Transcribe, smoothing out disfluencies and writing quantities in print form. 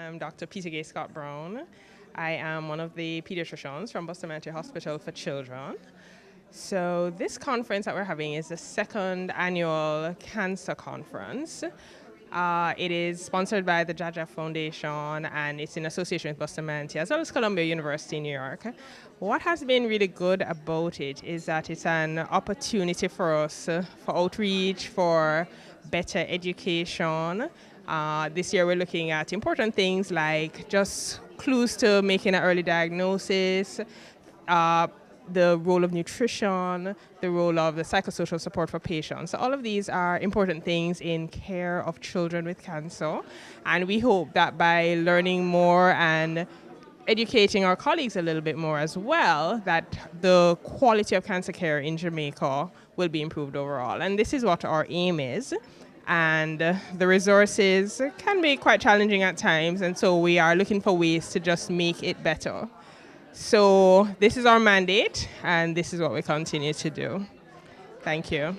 am Dr. Petagaye Scott-Brown. I am one of the pediatricians from Bustamante Hospital for Children. So this conference that we're having is the second annual cancer conference. It is sponsored by the JAHJAH Foundation and it's in association with Bustamante as well as Columbia University in New York. What has been really good about it is that it's an opportunity for us for outreach, for better education. This year we're looking at important things like just clues to making an early diagnosis, the role of nutrition, the role of the psychosocial support for patients. So all of these are important things in care of children with cancer. And we hope that by learning more and educating our colleagues a little bit more as well, that the quality of cancer care in Jamaica will be improved overall. And this is what our aim is. And the resources can be quite challenging at times. And so we are looking for ways to just make it better. So this is our mandate, and this is what we continue to do. Thank you.